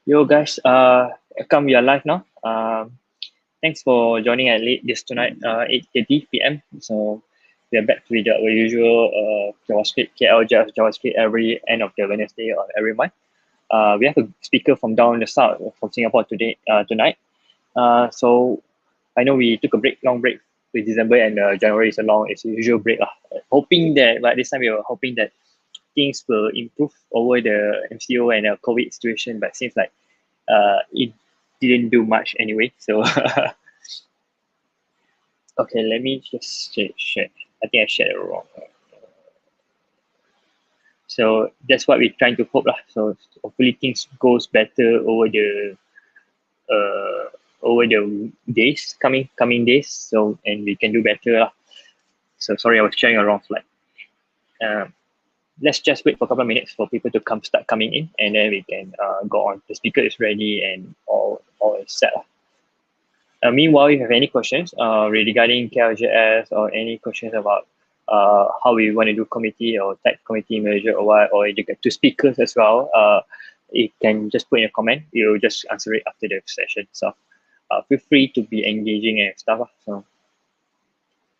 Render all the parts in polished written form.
Yo guys, welcome. We are live now. Thanks for joining at late this tonight, 8:30 p.m. So we are back with our usual JavaScript, KLJS JavaScript every end of the Wednesday of every month. We have a speaker from down the south from Singapore tonight. So I know we took a long break with December, and January is it's a usual break. Hoping that, but this time we were hoping that things will improve over the MCO and COVID situation, but seems like it didn't do much anyway. So okay, let me just share. I think I shared it wrong. So that's what we're trying to hope lah. So hopefully things goes better uh over the coming days. So and we can do better lah. So sorry, I was sharing a wrong slide. Let's just wait for a couple of minutes for people to start coming in, and then we can go on. The speaker is ready and all is set. Meanwhile, if you have any questions regarding KLJS or any questions about how we want to do committee or tech committee manager or what, or you get to speakers as well, you can just put in a comment. We'll just answer it after the session. So feel free to be engaging and stuff. So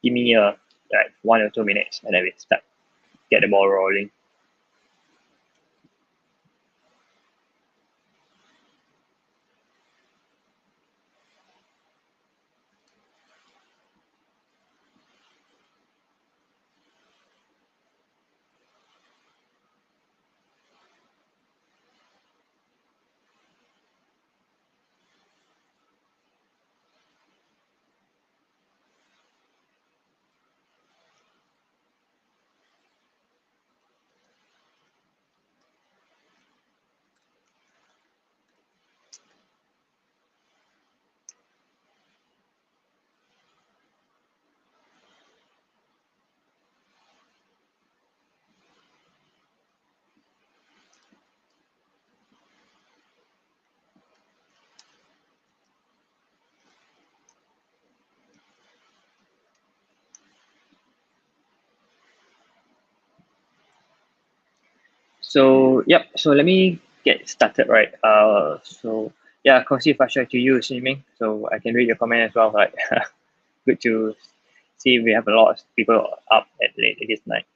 give me like 1 or 2 minutes, and then we start. Get the ball rolling. So yep, so let me get started, right? So yeah, Konsi Fasha to you, Ximing. So I can read your comment as well. Like, good to see we have a lot of people up at late this night.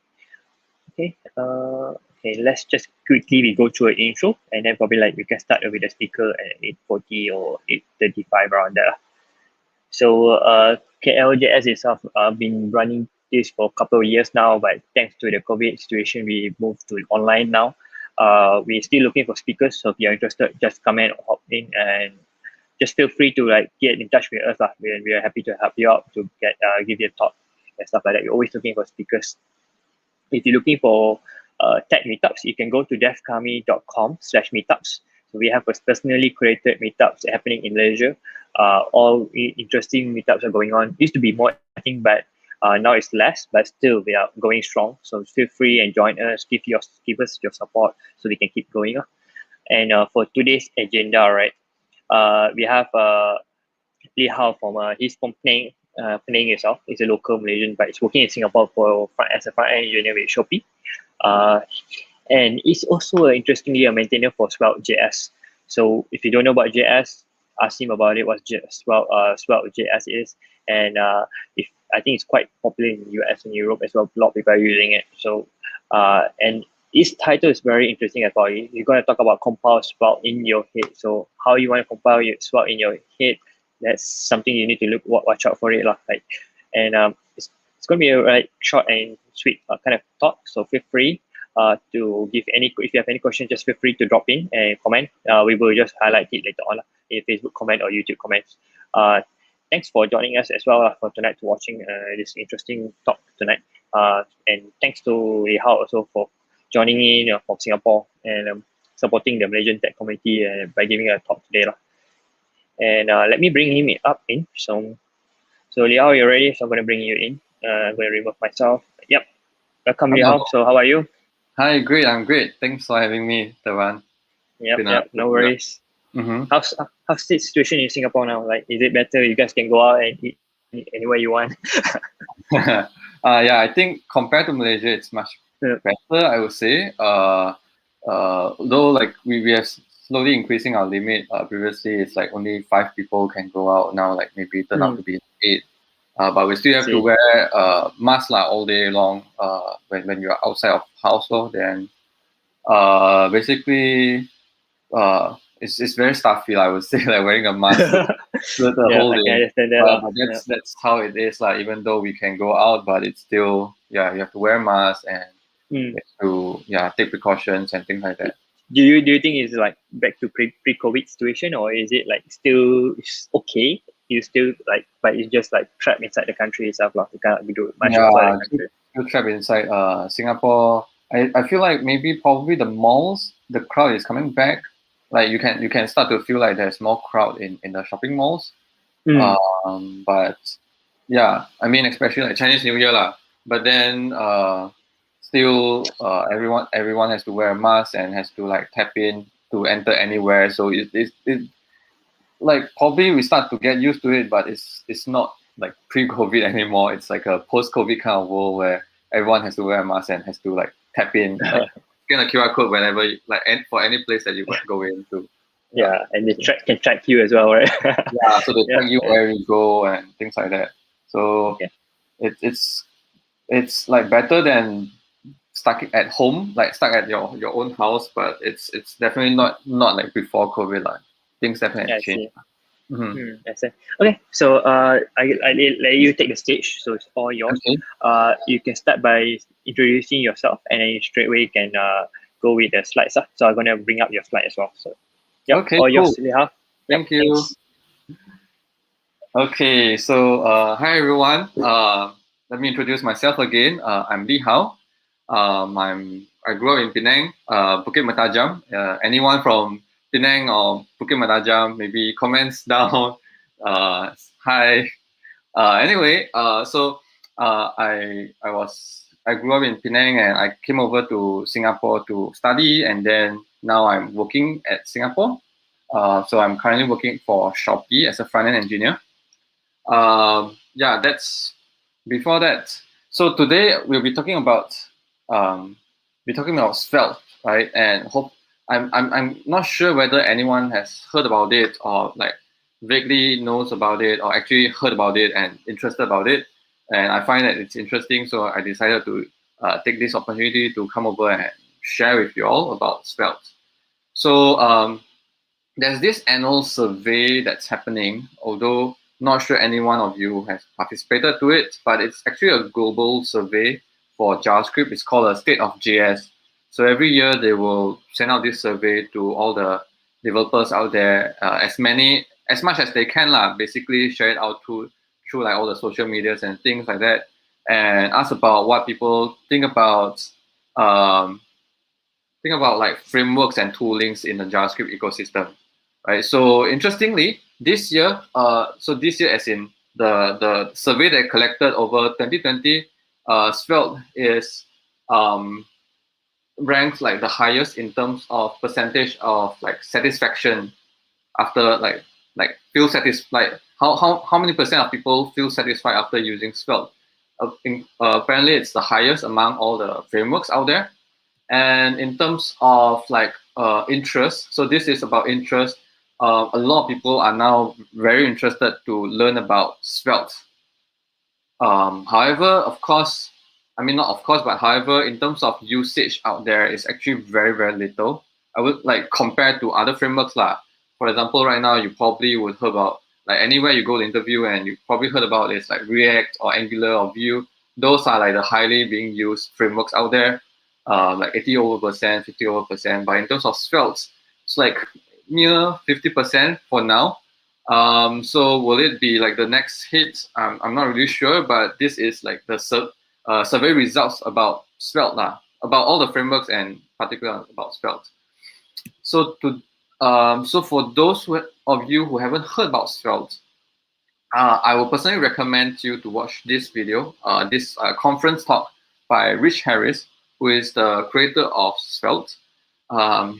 Okay. Okay. Let's just quickly we go through an intro, and then probably like we can start with the speaker at 8:40 or 8:35 around there. So KLJS itself been running this for a couple of years now, but thanks to the COVID situation, we moved to online now. We're still looking for speakers, so if you're interested, just come and hop in, and just feel free to like get in touch with us. We are happy to help you out to get give you a talk and stuff like that. We're always looking for speakers. If you're looking for tech meetups, you can go to devkami.com/meetups. So we have a personally created meetups happening in Malaysia. All interesting meetups are going on. Used to be more, I think, but now it's less, but still we are going strong. So feel free and join us. Give us your support so we can keep going. And for today's agenda, right, we have Li Hau he's from Penang. Penang itself is a local Malaysian, but he's working in Singapore as a front-end engineer with Shopee. And it's also interestingly a maintainer for Svelte.js. So if you don't know about JS, ask him about it. What Svelte.js is, and if I think it's quite popular in the US and Europe as well. A lot of people are using it. So and his title is very interesting as well. You're going to talk about compile Svelte in your head. So how you want to compile your Svelte in your head, that's something you need to watch out for it. Like, and it's going to be a short and sweet kind of talk. So feel free to give if you have any questions, just feel free to drop in and comment. We will just highlight it later on in Facebook comment or YouTube comments. Thanks for joining us as well for tonight, to watching this interesting talk tonight. And thanks to Li Hau also for joining in from Singapore and supporting the Malaysian tech community by giving a talk today. And let me bring him up in. So Li Hau, you're ready? So I'm going to bring you in. I'm going to remove myself. Yep. Welcome, Li Hau. So how are you? Hi, great. I'm great. Thanks for having me, Tavan. Yep. No worries. Mm-hmm. How's the situation in Singapore now? Like, is it better? You guys can go out and eat anywhere you want. Yeah, I think compared to Malaysia, it's much better, I would say. Though like we have slowly increasing our limit. Previously, it's like only 5 people can go out. Now, like maybe turn out to be 8. But we still have to wear mask all day long when you're outside of house. Then basically it's very stuffy. I would say like wearing a mask the Yeah, whole I can day. understand that. But that's how it is. Like even though we can go out, but it's still you have to wear masks and you have to take precautions and things like that. Do you think it's like back to pre-COVID situation, or is it like still okay? You still like, but it's just like trapped inside the country itself, like you cannot do much outside the country. Still trapped inside Singapore. I feel like probably the malls, the crowd is coming back. Like you can start to feel like there's more crowd in the shopping malls. But yeah, I mean especially like Chinese New Year lah. But then still everyone has to wear a mask and has to like tap in to enter anywhere. So it like probably we start to get used to it, but it's not like pre-COVID anymore. It's like a post-COVID kind of world where everyone has to wear a mask and has to like tap in, like, scan a QR code whenever for any place that you go into. Yeah, and they can track you as well, right? Yeah, so they track you where you go and things like that. So it's like better than stuck at home, like stuck at your own house, but it's definitely not like before COVID. Like things definitely have changed. Okay, so I let you take the stage, so it's all yours. Okay. You can start by introducing yourself, and then straight away you can go with the slides. So I'm gonna bring up your slide as well. So okay, all cool. yours, Li Hau. Thank you. Thanks. Okay, so hi everyone. Let me introduce myself again. I'm Li Hau. I grew up in Penang, Bukit Mertajam. Anyone from Penang or Bukit Mertajam, maybe comments down. Hi. Anyway, so I grew up in Penang and I came over to Singapore to study, and then now I'm working at Singapore. So I'm currently working for Shopee as a front-end engineer. That's before that. So today we'll be talking about Svelte, right? And I'm not sure whether anyone has heard about it or like vaguely knows about it or actually heard about it and interested about it. And I find that it's interesting, so I decided to take this opportunity to come over and share with you all about Svelte. So there's this annual survey that's happening, although not sure any one of you has participated to it, but it's actually a global survey for JavaScript. It's called a State of JS. So every year they will send out this survey to all the developers out there, as much as they can basically share it out through like all the social medias and things like that, and ask about what people think about like frameworks and toolings in the JavaScript ecosystem. Right. So interestingly, this year, as in the survey that collected over 2020, Svelte is ranked like the highest in terms of percentage of like satisfaction after like feel satisfied. How many percent of people feel satisfied after using Svelte? Apparently, it's the highest among all the frameworks out there. And in terms of like interest, so this is about interest. A lot of people are now very interested to learn about Svelte. However, in terms of usage out there, it's actually very, very little. I would like compared to other frameworks For example, right now you probably would heard about like anywhere you go to interview and you probably heard about this like React or Angular or Vue. Those are like the highly being used frameworks out there. Like 80 over percent, 50 over percent. But in terms of Svelte, it's like near 50% for now. So will it be like the next hit? I'm not really sure, but this is like the survey results about Svelte about all the frameworks and particularly about Svelte. So for those of you who haven't heard about Svelte, I will personally recommend you to watch this video, this conference talk by Rich Harris, who is the creator of Svelte.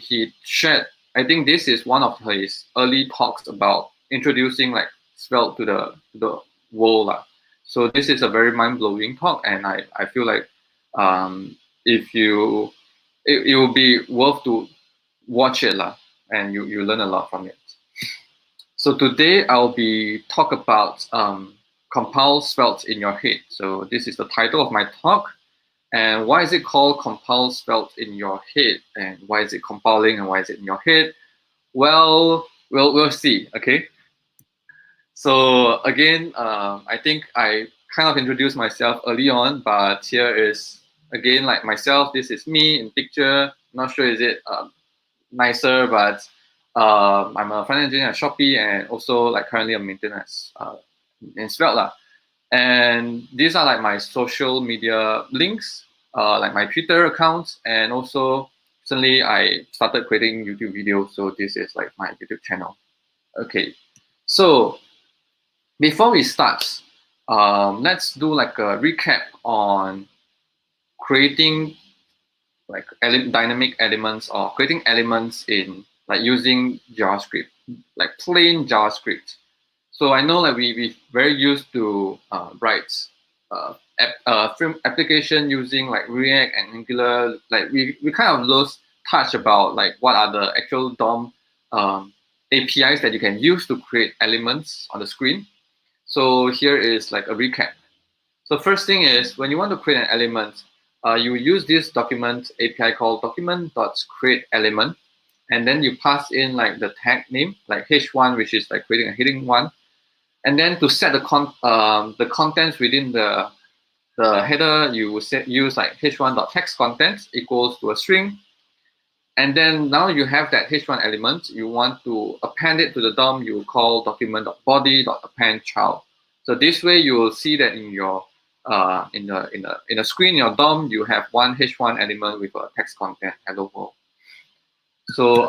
He shared, I think this is one of his early talks about introducing like Svelte to the world. So this is a very mind-blowing talk, and I feel like it will be worth to watch it. and you learn a lot from it. So today I'll be talk about compile Svelte in your head. So this is the title of my talk. And why is it called compile Svelte in your head? And why is it compiling and why is it in your head? Well, we'll see, okay? So again, I think I kind of introduced myself early on, but here is, again, like myself, this is me in picture. Not sure is it nicer, but I'm a front engineer at Shopee and also like currently a maintenance in Svelte. And these are like my social media links, like my Twitter accounts, and also recently I started creating YouTube videos. So this is like my YouTube channel. Okay, so before we start, let's do like a recap on creating like dynamic elements or creating elements in like using JavaScript, like plain JavaScript. So I know that we very used to write application using like React and Angular. Like we kind of lost touch about like what are the actual DOM APIs that you can use to create elements on the screen. So here is like a recap. So first thing is when you want to create an element, you use this document API called document.createElement, and then you pass in like the tag name, like h1, which is like creating a heading one, and then to set the contents within the header, you will use like h1.textContents equals to a string, and then now you have that h1 element. You want to append it to the DOM. You call document.body.appendChild. So this way you will see that in your in the screen in your DOM you have one h1 element with a text content hello world. So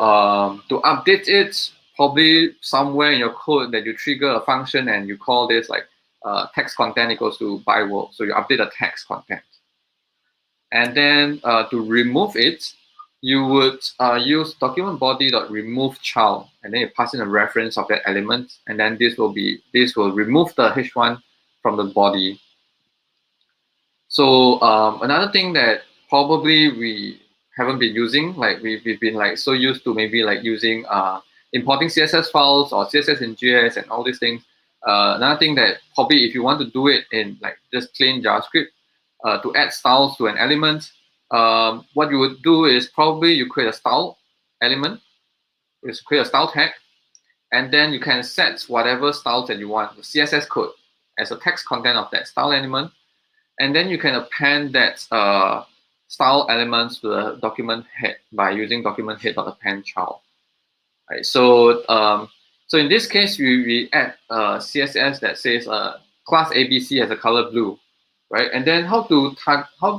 to update it, probably somewhere in your code that you trigger a function and you call this like text content equals to by world. So you update the text content, and then to remove it, you would use document body.removeChild, and then you pass in a reference of that element, and then this will remove the h1 from the body. So another thing that probably we haven't been using, like we've been like so used to maybe like using importing CSS files or CSS in JS and all these things. Another thing that probably if you want to do it in like just plain JavaScript, to add styles to an element, what you would do is probably you create a style element, you create a style tag, and then you can set whatever styles that you want, the CSS code as a text content of that style element, and then you can append that style elements to the document head by using document head.appendChild. Right. So so in this case, we add CSS that says class ABC as a color blue, right? And then how to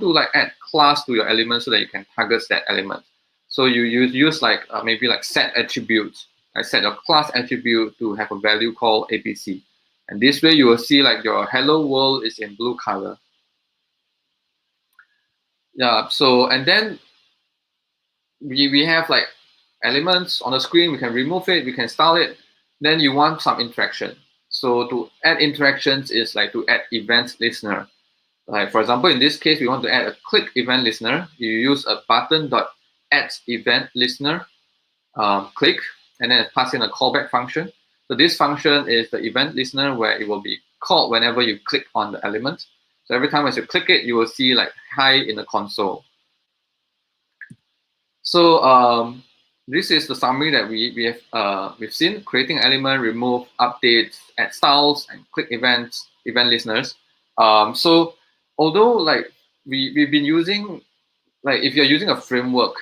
like add class to your element so that you can target that element. So you use like maybe like set attributes. I set your class attribute to have a value called ABC, and this way you will see like your hello world is in blue color. Yeah. So and then we have like elements on the screen. We can remove it. We can style it. Then you want some interaction. So to add interactions is like to add event listener. Like for example, in this case, we want to add a click event listener. You use a button.add event listener click, and then pass in a callback function. So this function is the event listener where it will be called whenever you click on the element. So every time as you click it, you will see like hi in the console. So this is the summary that we've seen: creating element, remove, update, add styles, and click event listeners. So although like we've been using, like if you're using a framework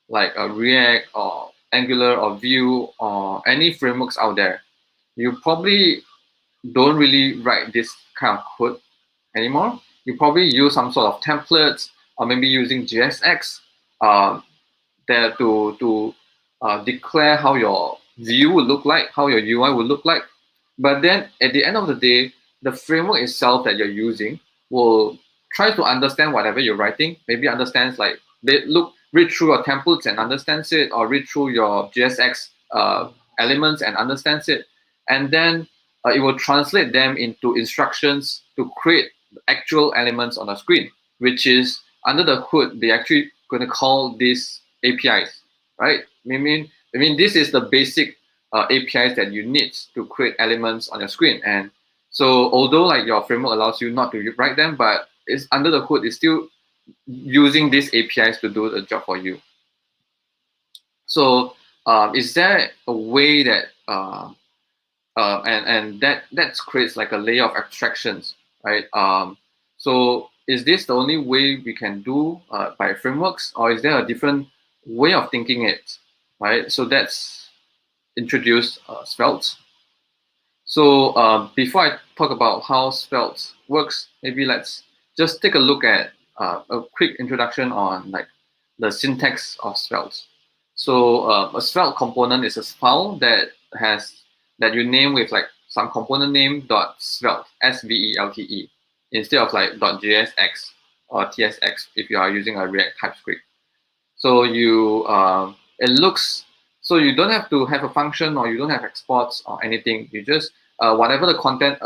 like a React or Angular or Vue or any frameworks out there, you probably don't really write this kind of code anymore. You probably use some sort of templates or maybe using JSX there to declare how your view would look like, how your UI would look like. But then at the end of the day, the framework itself that you're using will try to understand whatever you're writing, maybe understands like, read through your templates and understands it, or read through your JSX elements and understands it. And then it will translate them into instructions to create actual elements on the screen, which is under the hood, they're actually going to call these APIs, right? I mean, I mean, this is the basic APIs that you need to create elements on your screen. And so although like your framework allows you not to write them, but it's under the hood, it's still using these APIs to do the job for you. So is there a way that and that creates like a layer of abstractions, right? So is this the only way we can do by frameworks, or is there a different way of thinking it, right? So that's introduce Svelte. So before I talk about how Svelte works, maybe let's just take a look at a quick introduction on like the syntax of Svelte. So a Svelte component is a file that you name with like some component name dot svelte, SVELTE, instead of like .jsx or tsx if you are using a React TypeScript. So you so you don't have to have a function, or you don't have exports or anything. You just whatever the content,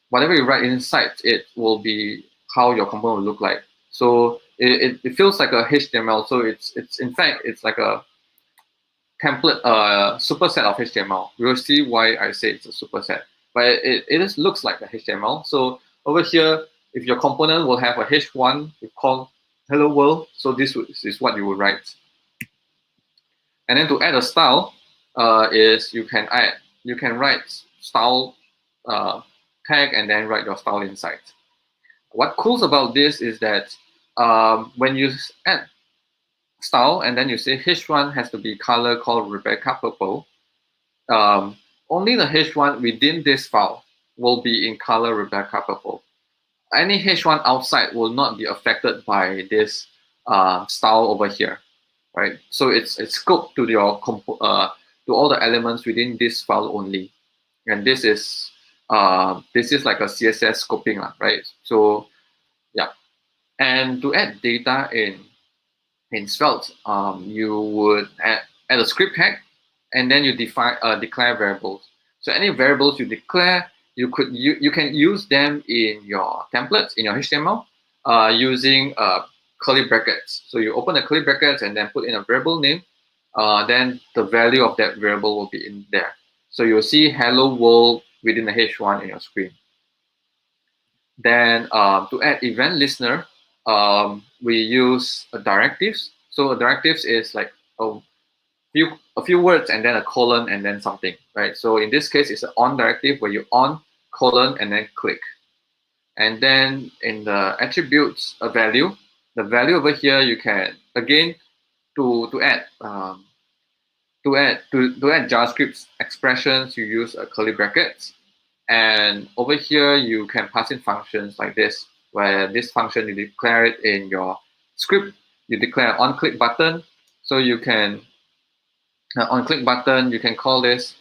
whatever you write inside it will be how your component will look like. So it feels like a HTML. So it's in fact it's like a template, superset of HTML. We'll see why I say it's a superset, but it just looks like the HTML. So over here, if your component will have a h1, we call hello world. So this is what you will write. And then to add a style, is you can write style tag and then write your style inside. What cool about this is that when you add style and then you say h1 has to be color called Rebecca purple, only the h1 within this file will be in color Rebecca purple. Any h1 outside will not be affected by this style over here, right? So it's scoped to your to all the elements within this file only, and this is like a CSS scoping, right? So yeah, and to add data in Svelte, you would add a script tag, and then you declare variables. So any variables you declare, you can use them in your templates in your HTML using curly brackets. So you open the curly brackets and then put in a variable name. Then the value of that variable will be in there. So you'll see hello world within the h1 in your screen. Then to add event listener, we use directives. So directives is like a few words and then a colon and then something, right? So in this case, it's an on directive where you on colon and then click. And then in the attributes a value, the value over here you can again to add JavaScript expressions, you use a curly brackets. And over here, you can pass in functions like this, where this function, you declare it in your script. You declare on click button. So you can, on click button, you can call this,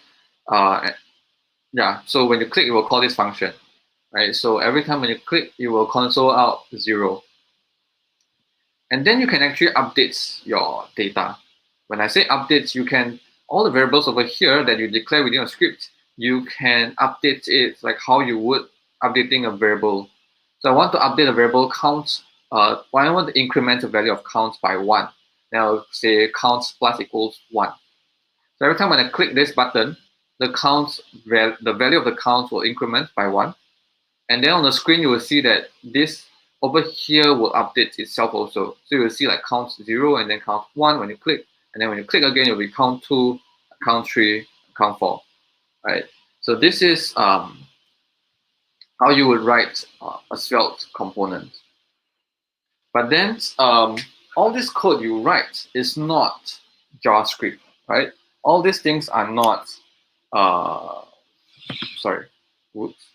so when you click, it will call this function, right? So every time when you click, you will console out 0. And then you can actually update your data. When I say updates, you can, all the variables over here that you declare within your script, you can update it like how you would updating a variable. So I want to update a variable count. I want to increment the value of count by 1. Now say counts plus equals 1. So every time when I click this button, the value of the count will increment by 1. And then on the screen, you will see that this over here will update itself also. So you will see like count 0 and then count 1 when you click. And then when you click again, it will be count 2, count 3, count 4. Right. So this is how you would write a Svelte component. But then all this code you write is not JavaScript, right? All these things are not. Sorry. Whoops.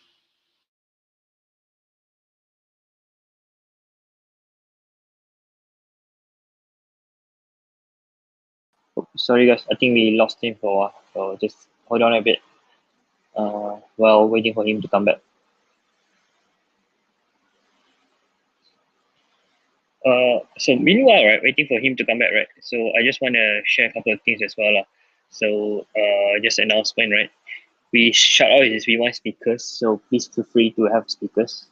Sorry guys, I think we lost him for a while, so just hold on a bit while waiting for him to come back. So meanwhile, right, waiting for him to come back, right? So I just want to share a couple of things as well. So just an announcement, right? We shout out is we want speakers, so please feel free to have speakers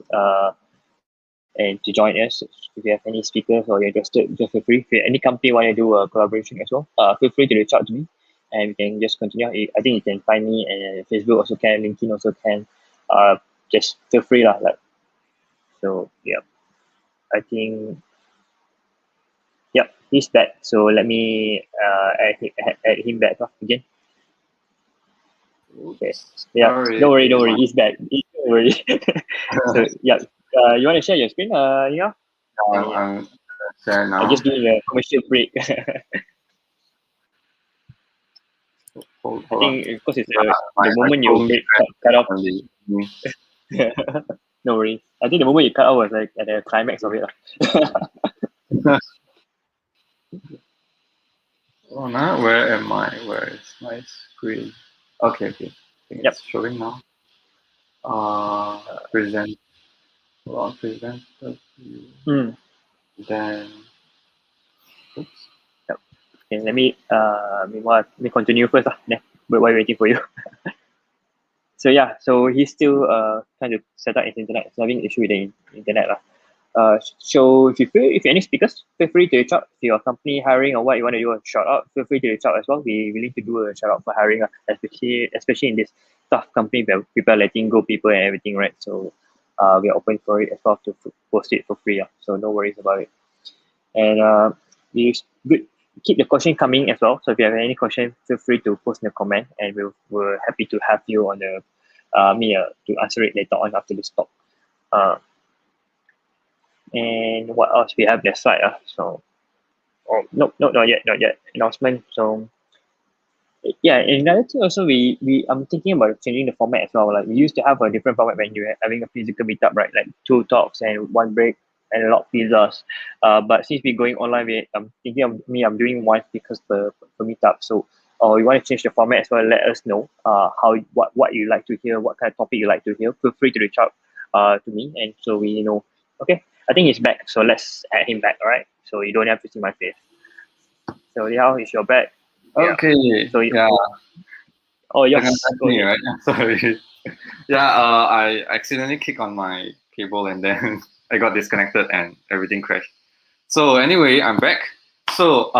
and to join us. If you have any speakers or you're interested, just feel free. If any company want to do a collaboration as well, feel free to reach out to me. and we can just continue. I think you can find me, and Facebook also can, LinkedIn also can. Just feel free lah. Like, so yeah, I think yep, he's back. So let me add him back again. Okay. Yeah. Sorry. Don't worry. He's back. Don't worry. So yeah. You want to share your screen? Yeah. I'm share now. I'm just doing a commercial break. Hold I on. think because it's the moment you cut off. No worries. I think the moment you cut off was like at the climax of it. Oh, now where am I? Where is my screen? Okay. I think it's showing now. Present. Well, present the view. Then, oops. Yep. Okay, let me continue first. While we're waiting for you. So yeah, so he's still trying to set up his internet. He's having issue with the internet lah. So if any speakers, feel free to reach out to your company hiring or what you want to do a shout out. Feel free to reach out as well. We're willing to do a shout out for hiring, especially in this tough company where people are letting go people and everything, right? So we are open for it as well to post it for free. So no worries about it. And keep the question coming as well. So if you have any question, feel free to post in the comment, and we're happy to have you on the to answer it later on after this talk. And what else we have this slide? So, not yet. Announcement. So, yeah, and another thing also, I'm thinking about changing the format as well. Like we used to have a different format when you're having a physical meetup, right? Like 2 talks and 1 break and a lot of pizzas. But since we're going online, I'm thinking of I'm doing 1 because per meetup. So, you want to change the format as well? Let us know. What you like to hear, what kind of topic you like to hear. Feel free to reach out to me, and so we know. Okay, I think he's back. So let's add him back. All right. So you don't have to see my face. So Li Hau, is your back? Okay. Yeah. So yeah. Oh yes. Me, right? Sorry. Yeah. I accidentally clicked on my cable and then I got disconnected and everything crashed. So anyway, I'm back. So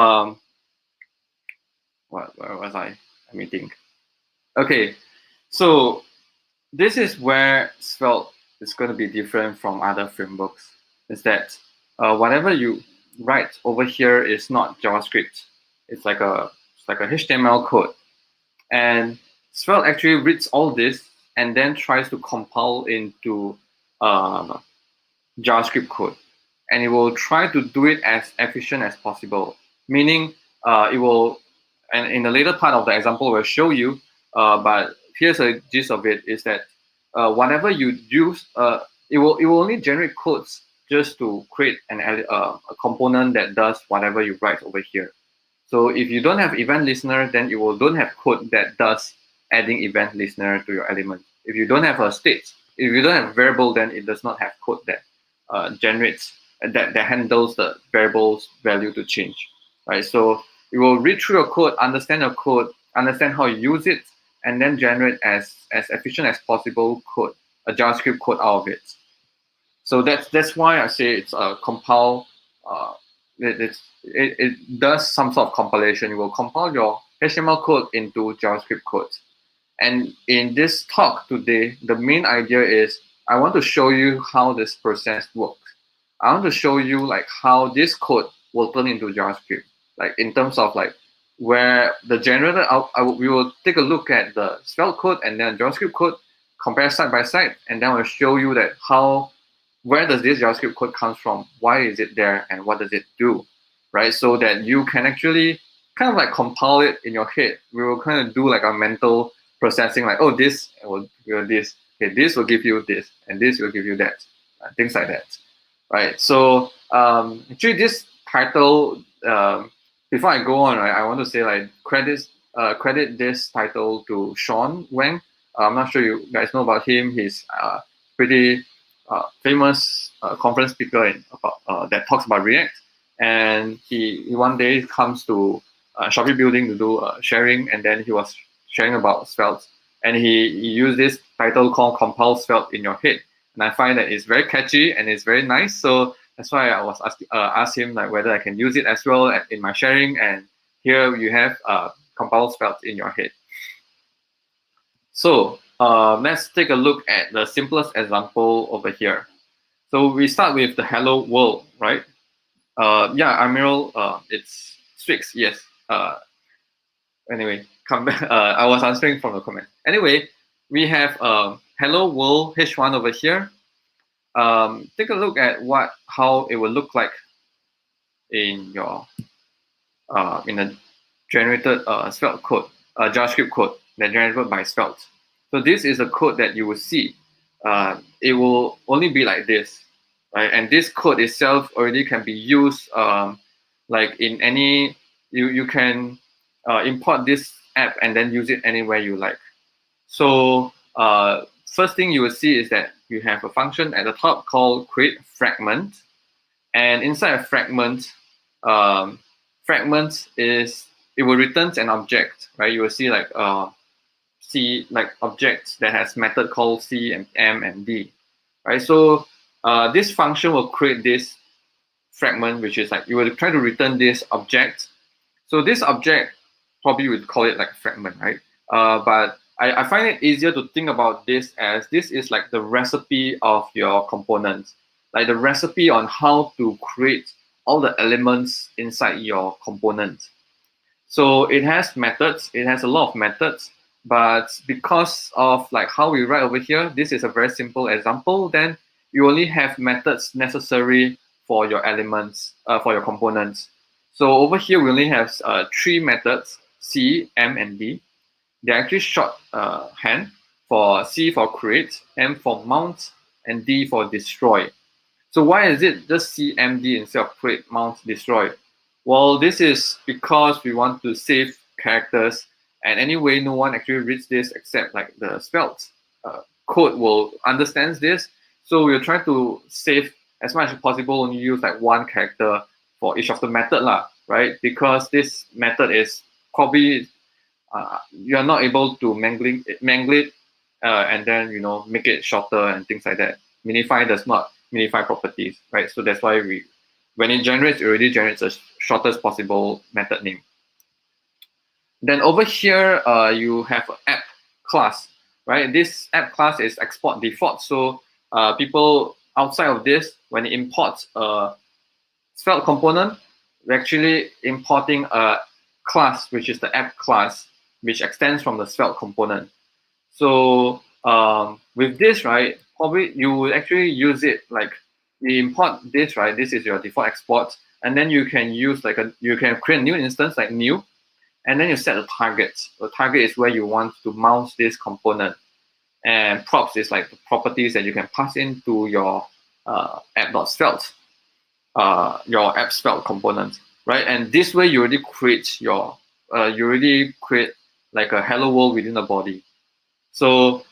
where was I? Let me think. Okay. So this is where Svelte is going to be different from other frameworks. Is that whatever you write over here is not JavaScript. It's like a HTML code, and Svelte actually reads all this and then tries to compile into JavaScript code, and it will try to do it as efficient as possible. Meaning, it will, and in the later part of the example, will show you. But here's a gist of it: is that whatever you use, it will only generate codes just to create a component that does whatever you write over here. So if you don't have event listener, then you don't have code that does adding event listener to your element. If you don't have a state, if you don't have variable, then it does not have code that generates that handles the variable's value to change, right? So you will read through your code, understand your code, understand how you use it, and then generate as efficient as possible code, a JavaScript code out of it. So that's why I say it's a compile. It does some sort of compilation. You will compile your HTML code into JavaScript code. And in this talk today, the main idea is I want to show you how this process works. I want to show you like how this code will turn into JavaScript. Like in terms of like where the generator, we will take a look at the Svelte code and then JavaScript code, compare side by side, and then I'll show you that where does this JavaScript code comes from, why is it there, and what does it do, right? So that you can actually kind of like compile it in your head. We will kind of do like a mental processing, like, oh, this will give this, okay, this will give you this, and this will give you that, things like that, right? So actually this title, before I go on, right, I want to say like credit this title to Sean Wang. I'm not sure you guys know about him. He's pretty famous conference speaker that talks about React, and he one day comes to Shopee building to do sharing, and then he was sharing about Svelte, and he used this title called "Compile Svelte in Your Head," and I find that it's very catchy and it's very nice. So that's why I was asked him like whether I can use it as well in my sharing. And here you have compile Svelte in your head. So let's take a look at the simplest example over here. So we start with the hello world, right? Yeah, Amiral, it's Swix, yes. Anyway, come back. I was answering from the comment. Anyway, we have hello world h1 over here. Take a look at how it will look like in your in a generated Svelte code, JavaScript code that generated by Svelte. So this is a code that you will see. It will only be like this, right? And this code itself already can be used like in any, you can import this app and then use it anywhere you like. So first thing you will see is that you have a function at the top called create fragment. And inside a fragment, it will return an object, right? You will see like objects that has method called C and M and D, right? So this function will create this fragment, which is like you will try to return this object. So this object probably would call it like fragment, right? But I find it easier to think about this as this is like the recipe of your components, like the recipe on how to create all the elements inside your component. So it has methods, it has a lot of methods, but because of like how we write over here, this is a very simple example, then you only have methods necessary for your elements, for your components. So over here, we only have 3 methods, C, M, and D. They're actually shorthand for C for create, M for mount, and D for destroy. So why is it just CMD instead of create, mount, destroy? Well, this is because we want to save characters, and anyway, no one actually reads this except like the Svelte code will understand this. So we'll try to save as much as possible, only use like 1 character for each of the method lah, right? Because this method is probably you're not able to mangle it and then make it shorter and things like that. Minify does not minify properties, right? So that's why when it generates, it already generates the shortest possible method name. Then over here, you have an app class, right? This app class is export default. So people outside of this, when it imports a Svelte component, we're actually importing a class, which is the app class, which extends from the Svelte component. So with this, right, probably you will actually use it like you import this, right? This is your default export, and then you can use like you can create a new instance like new, and then you set a target. The target is where you want to mount this component, and props is like the properties that you can pass into your app.svelte, your app Svelte component, right? And this way you already create your like a hello world within the body. So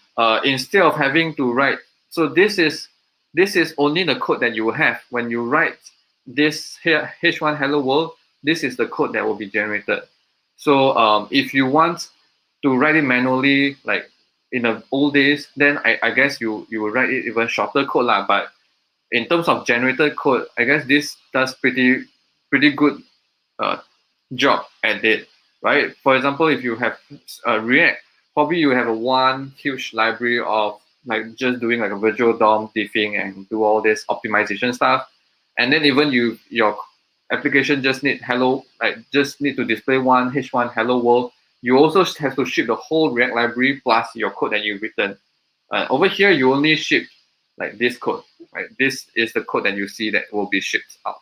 instead of having to write, so this is only the code that you will have when you write this here h1 hello world. This is the code that will be generated. So if you want to write it manually, like in the old days, then I guess you will write it even shorter code lah. But in terms of generated code, I guess this does pretty good job at it, right? For example, if you have React, probably you have one huge library of like just doing like a virtual DOM diffing and do all this optimization stuff, and then even your application just need to display one h1 hello world. You also have to ship the whole React library plus your code that you've written. Over here, you only ship like this code, right? This is the code that you see that will be shipped out.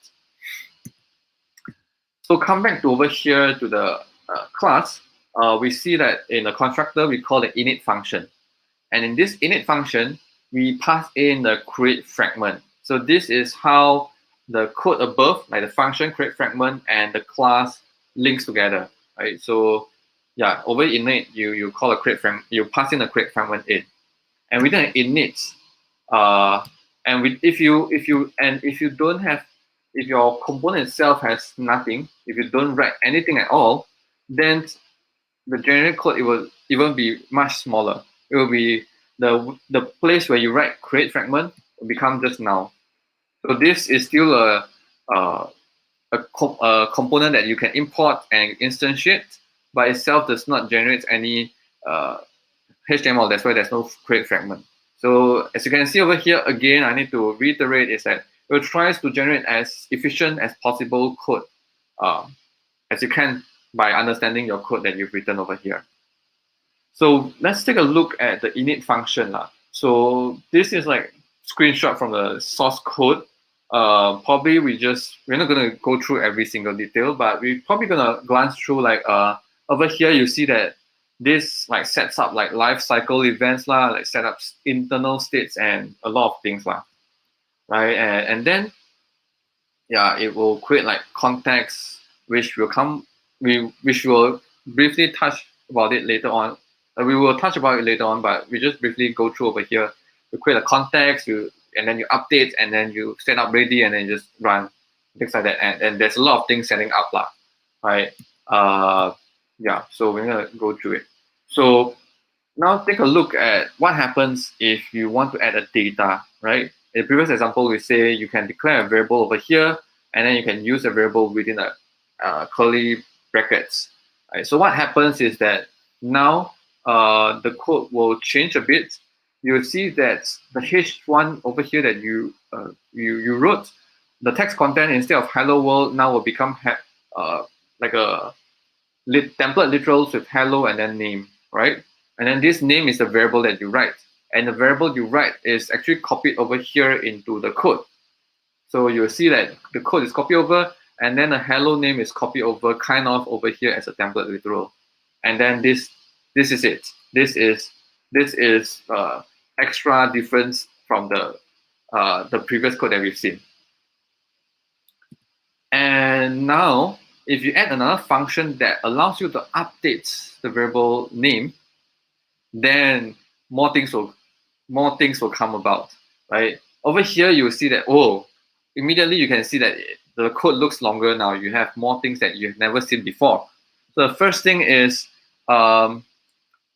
So come back to over here to the class. We see that in the constructor, we call the init function. And in this init function, we pass in the create fragment. So this is how the code above, like the function create fragment and the class links together, right? So yeah, over init, you call a create fragment, you pass in a create fragment in. And within an init, if your component itself has nothing, if you don't write anything at all, then the generic code, it will even be much smaller. It will be the place where you write create fragment will become just null. So this is still a component that you can import and instantiate, by itself does not generate any HTML. That's why there's no create fragment. So as you can see over here, again, I need to reiterate is that it tries to generate as efficient as possible code as you can by understanding your code that you've written over here. So let's take a look at the init function. So this is like screenshot from the source code. Probably we're not gonna go through every single detail, but we're probably gonna glance through like over here you see that this like sets up like life cycle events like set up internal states and a lot of things right? And then yeah, it will create like context which will briefly touch about it later on. We will touch about it later on, but we just briefly go through over here. You create a context, and then you update, and then you set up ready, and then you just run, things like that. And there's a lot of things setting up, right? Yeah, so we're gonna go through it. So now take a look at what happens if you want to add a data, right? In the previous example, we say you can declare a variable over here, and then you can use a variable within a curly brackets. Right? So what happens is that now the code will change a bit. You will see that the H1 over here that you wrote, the text content instead of hello world now will become like a template literals with hello and then name, right? And then this name is the variable that you write. And the variable you write is actually copied over here into the code. So you'll see that the code is copied over, and then the hello name is copied over kind of over here as a template literal. And then this is it. This is extra difference from the previous code that we've seen. And now, if you add another function that allows you to update the variable name, then more things will come about, right? Over here, you will see that, immediately you can see that the code looks longer now. You have more things that you've never seen before. So the first thing is,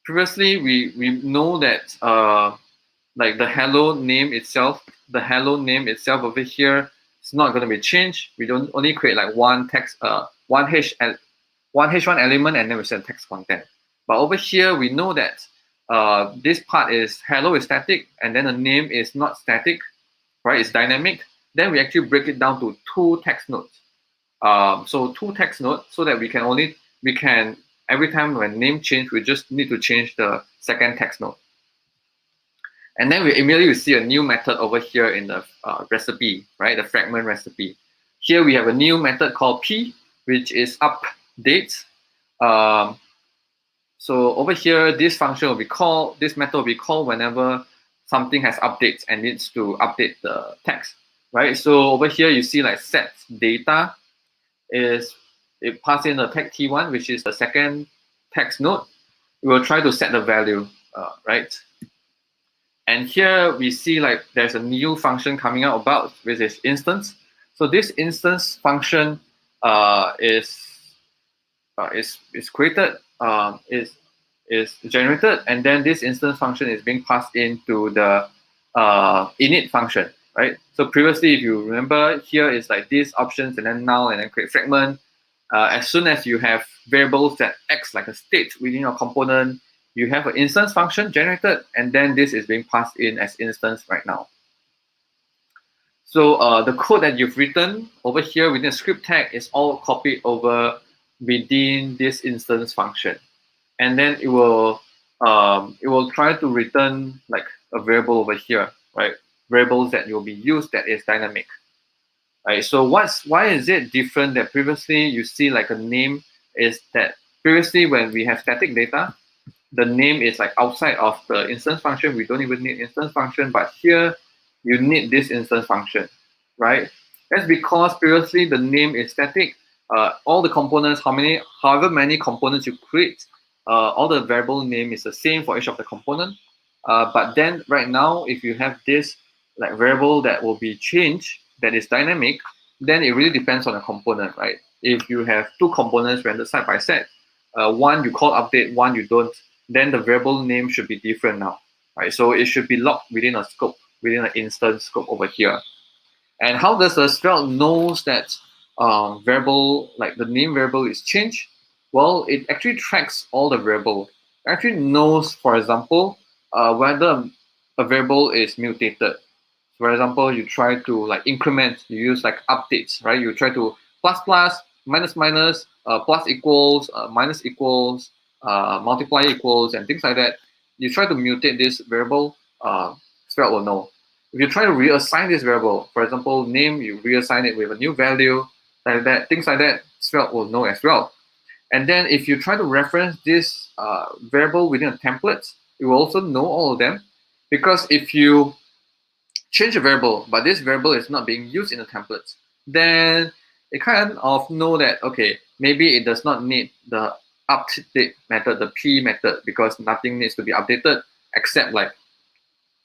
previously we know that like the hello name itself over here is not going to be changed. We don't only create like one text, one H1 element, and then we send text content. But over here, we know that this part is hello is static, and then the name is not static, right? It's dynamic. Then we actually break it down to two text nodes. So two text nodes, so that we can every time when name change, we just need to change the second text node. And then we immediately see a new method over here in the recipe, right? The fragment recipe. Here we have a new method called P, which is update. So over here, this function will be called, this method will be called whenever something has updates and needs to update the text, right? So over here, you see like set data it passes in the tag T1, which is the second text node. We will try to set the value, right? And here we see like there's a new function coming out about, which is instance. So this instance function is created, is generated, and then this instance function is being passed into the init function, right? So previously, if you remember, here is like these options and then null and then create fragment. As soon as you have variables that acts like a state within your component, you have an instance function generated, and then this is being passed in as instance right now. So the code that you've written over here within the script tag is all copied over within this instance function, and then it will try to return like a variable over here, right? Variables that will be used that is dynamic. Right, so why is it different that previously you see like a name is that previously when we have static data, the name is like outside of the instance function. We don't even need instance function, but here you need this instance function, right? That's because previously the name is static. All the components, however many components you create, all the variable name is the same for each of the component. But then right now, if you have this like variable that will be changed, that is dynamic, then it really depends on the component, right? If you have two components rendered side by side, one you call update, one you don't, then the variable name should be different now, right? So it should be locked within a scope, within an instance scope over here. And how does the Svelte knows that variable, like the name variable is changed? Well, it actually tracks all the variable. It actually knows, for example, whether a variable is mutated. For example, you try to like increment, you use like updates, right? You try to plus plus, minus minus, plus equals, minus equals, multiply equals, and things like that. You try to mutate this variable, Svelte will know. If you try to reassign this variable, for example, name, you reassign it with a new value, like that, things like that, Svelte will know as well. And then if you try to reference this variable within a template, you will also know all of them. Because if you change a variable, but this variable is not being used in the template, then it kind of know that, okay, maybe it does not need the update method, the P method, because nothing needs to be updated except like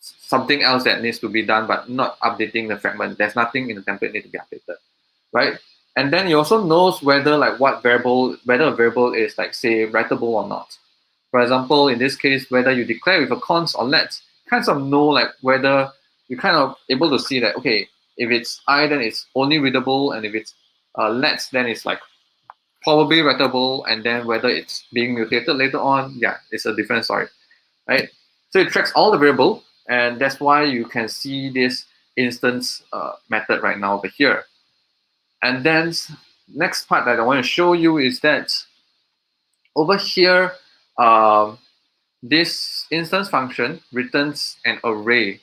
something else that needs to be done, but not updating the fragment. There's nothing in the template need to be updated, right? And then it also knows whether like what variable, whether a variable is like say writable or not. For example, in this case, whether you declare with a const or let, kind of know like whether you kind of able to see that, okay, if it's I, then it's only readable, and if it's let, then it's like probably writable, and then whether it's being mutated later on, yeah, it's a different story, right? So it tracks all the variable, and that's why you can see this instance method right now over here. And then next part that I want to show you is that over here, this instance function returns an array,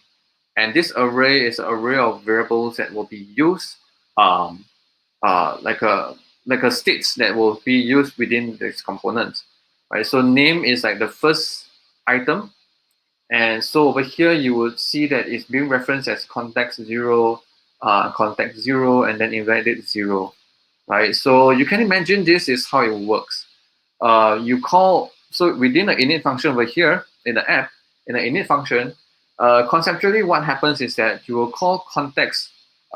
and this array is an array of variables that will be used, like a states that will be used within this component, right? So name is like the first item, and so over here you would see that it's being referenced as context 0, and then invalidate 0, right? So you can imagine this is how it works. You call, so within the init function over here in the app, in the init function, conceptually what happens is that you will call context,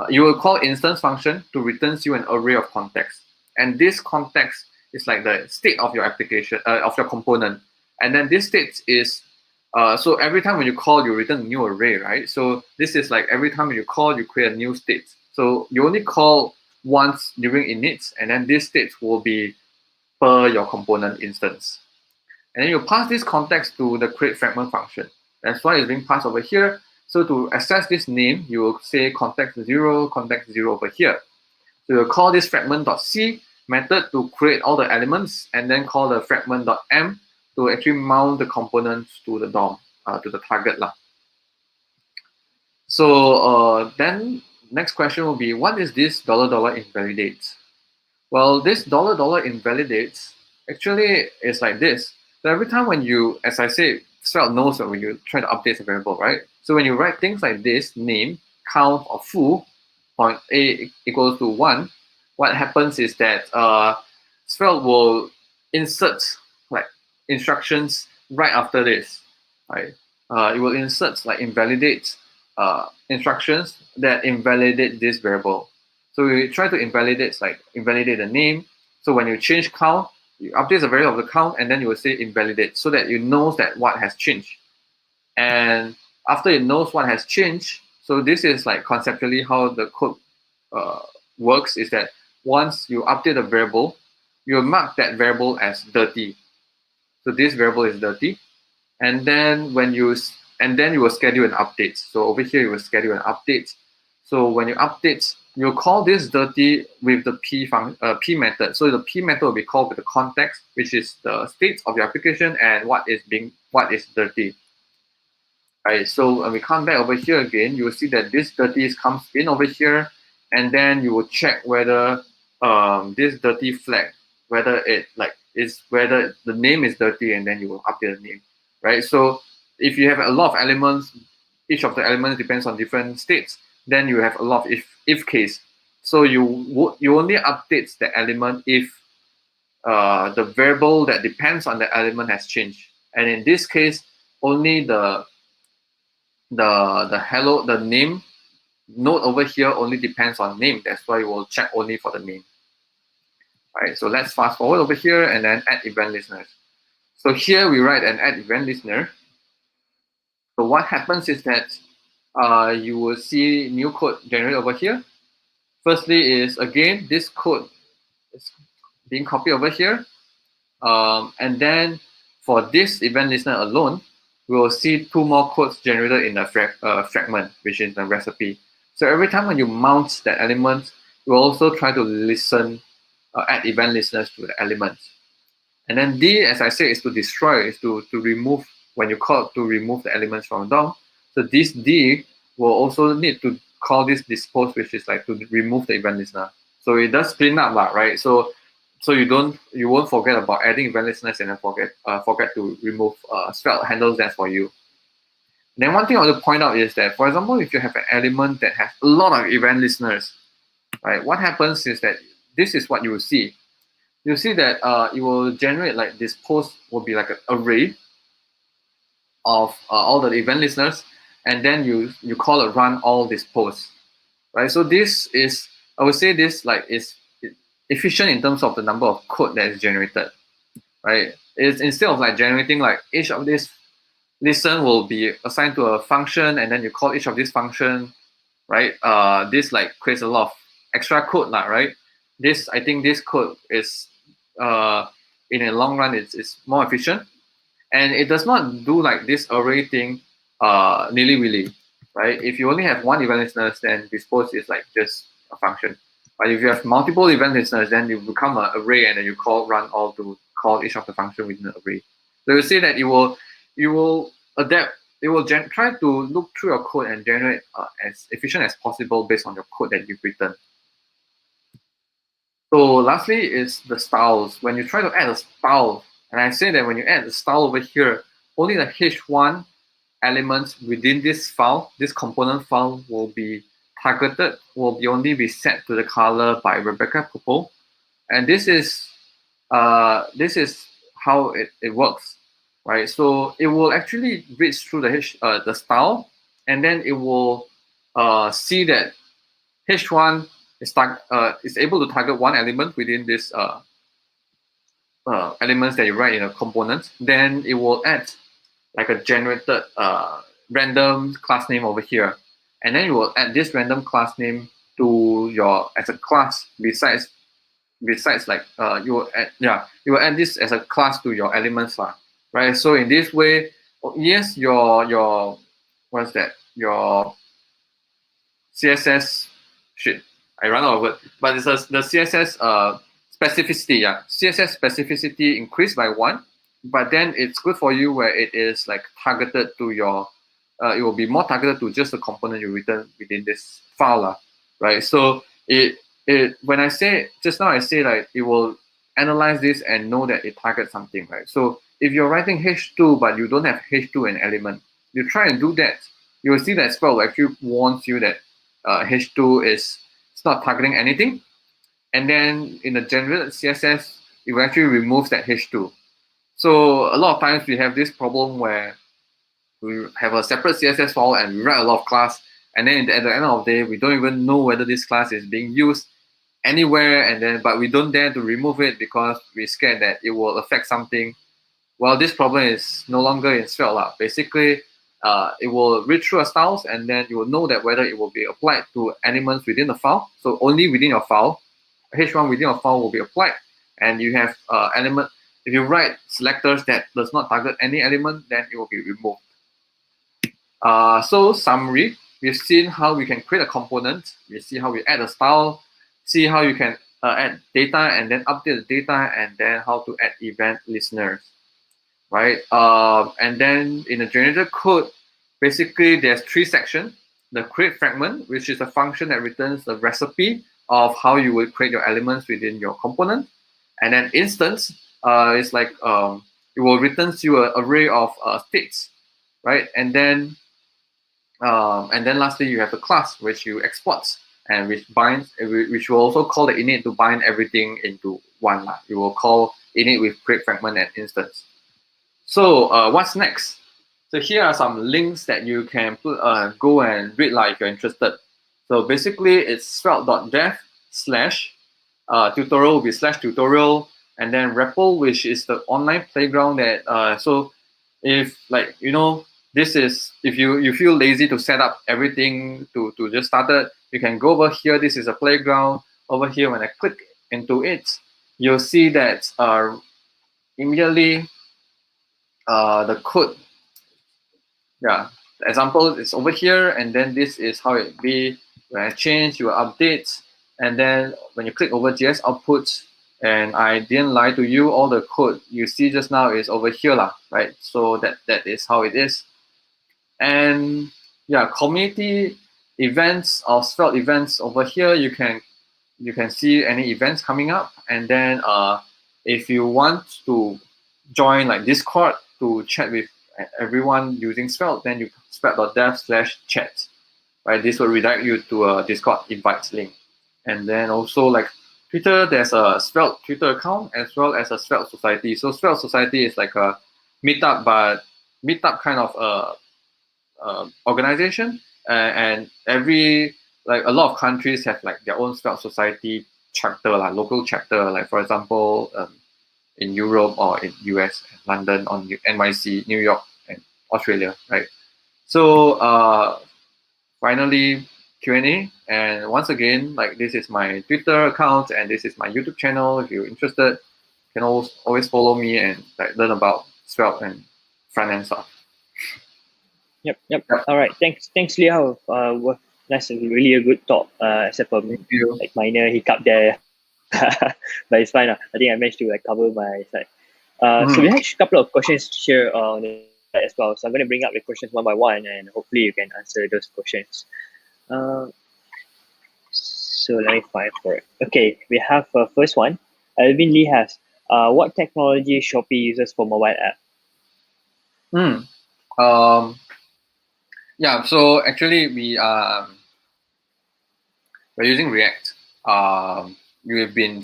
you will call instance function to return you an array of context. And this context is like the state of your application, of your component. And then this state is, so every time when you call, you return a new array, right? So this is like every time you call, you create a new state. So you only call once during init, and then this state will be per your component instance. And then you pass this context to the create fragment function. That's why it's being passed over here. So to access this name, you will say context 0 over here. So you'll call this fragment.c method to create all the elements, and then call the fragment.m to actually mount the components to the DOM, to the target lah. So then next question will be, what is this $invalidate? Well, this $invalidates actually is like this. So every time when you, as I say, Svelte knows that when you try to update a variable, right? So when you write things like this, name, count, or foo, point A equals to 1, what happens is that Svelte will insert like instructions right after this, right? It will insert like invalidate instructions that invalidate this variable. So we try to invalidate, like invalidate the name. So when you change count, you update the value of the count, and then you will say invalidate, so that it knows that what has changed. And after it knows what has changed, so this is like conceptually how the code works, is that once you update a variable, you will mark that variable as dirty. So this variable is dirty, and then when you will schedule an update. So over here you will schedule an update. So when you update, you call this dirty with the P method. So the P method will be called with the context, which is the state of your application and what is dirty. Right. So when we come back over here again, you will see that this dirty comes in over here, and then you will check whether this dirty flag, whether it whether the name is dirty, and then you will update the name. Right. So if you have a lot of elements, each of the elements depends on different states, then you have a lot of if case. So you only update the element if the variable that depends on the element has changed. And in this case, only the name node over here only depends on name. That's why we'll check only for the name. All right, so let's fast forward over here and then add event listeners. So here we write an add event listener. So what happens is that you will see new code generated over here. Firstly is, again, this code is being copied over here. And then for this event listener alone, we will see 2 more codes generated in the fragment, which is the recipe. So every time when you mount that element, you will also try to listen, add event listeners to the elements. And then D, as I said, is to destroy, is to remove, when you call to remove the elements from DOM. So this D will also need to call this dispose, which is like to remove the event listener. So it does clean up, right? So you won't forget about adding event listeners and then forget to remove Svelte handles that for you. Then one thing I want to point out is that, for example, if you have an element that has a lot of event listeners, right? What happens is that this is what you will see. You'll see that it will generate like this post will be like an array of all the event listeners, and then you call it run all these posts, right? So this is, I would say this like is efficient in terms of the number of code that is generated, right? It's instead of like generating like each of these listen will be assigned to a function, and then you call each of these function, right? This like creates a lot of extra code, right? I think this code is in a long run it's more efficient, and it does not do like this array thing nilly-willy, right? If you only have one event listeners, then dispose is like just a function. But if you have multiple event listeners, then you become an array, and then you call run all to call each of the function within the array. So you see that you will adapt. It will try to look through your code and generate as efficient as possible based on your code that you've written. So lastly is the styles. When you try to add a style, and I say that when you add the style over here, only the H1 elements within this file, this component file, will be targeted, will be only be set to the color by Rebecca Popo. And this is how it works, right? So it will actually read through the style, and then it will see that H1 is able to target one element within this elements that you write in a component. Then it will add like a generated random class name over here, and then you will add this random class name to your as a class besides like you will add this as a class to your elements, right? So in this way, yes, your what's that, your CSS shit, I run out of it, but it's the CSS specificity, CSS specificity increased by 1, but then it's good for you where it is like targeted to your it will be more targeted to just the component you written within this file, right? So it when I say just now, I say like it will analyze this and know that it targets something, right? So if you're writing H2 but you don't have H2 in element, you try and do that, you will see that Svelte actually warns you that H2 it's not targeting anything, and then in the generated CSS it will actually remove that H2. So a lot of times we have this problem where we have a separate CSS file and we write a lot of class, and then at the end of the day we don't even know whether this class is being used anywhere, and then but we don't dare to remove it because we're scared that it will affect something. Well, this problem is no longer in Svelte. Basically, it will read through a styles, and then you will know that whether it will be applied to elements within the file. So only within your file, H1 within your file will be applied, and you have element. If you write selectors that does not target any element, then it will be removed. So summary, we've seen how we can create a component. We see how we add a style, see how you can add data and then update the data, and then how to add event listeners, right? And then in the generated code, basically there's 3 sections. The create fragment, which is a function that returns the recipe of how you will create your elements within your component. And then instance is like it will return you an array of states, right? And then lastly you have the class which you export and which binds, which will also call the init to bind everything into one. You will call init with create fragment and instance. So what's next? So here are some links that you can put, go and read if you're interested. So basically it's svelte.dev/ tutorial will be /tutorial, and then REPL, which is the online playground that so if like this is, if you feel lazy to set up everything to just start it, you can go over here. This is a playground. Over here, when I click into it, you'll see that immediately the code, yeah, the example is over here, and then this is how it be. When I change, you will update, and then when you click over JS output, and I didn't lie to you, all the code you see just now is over here lah, right? So that is how it is. And yeah, community events or Svelte events over here, you can see any events coming up, and then if you want to join like Discord to chat with everyone using Svelte, then you svelte.dev/chat, right? This will redirect you to a Discord invite link. And then also like Twitter, there's a Svelte Twitter account as well as a Svelte Society. So Svelte Society is like a meetup, but meetup kind of organization, and every like a lot of countries have like their own Svelte Society chapter, like local chapter. Like for example, in Europe or in US, London, on NYC, New York, and Australia, right? So finally Q&A, and once again, like this is my Twitter account and this is my YouTube channel. If you're interested, you can always follow me and like learn about Svelte and front-end stuff. Yep. All right. Thanks, Li Hau. That's really a good talk. Except for like minor hiccup there, but it's fine. I think I managed to like cover my side. So we have a couple of questions here on the side as well. So I'm going to bring up the questions one by one, and hopefully you can answer those questions. So let me find for it. Okay, we have first one. Alvin Lee has, what technology Shopee uses for mobile app? Yeah, so actually we're using React. We've been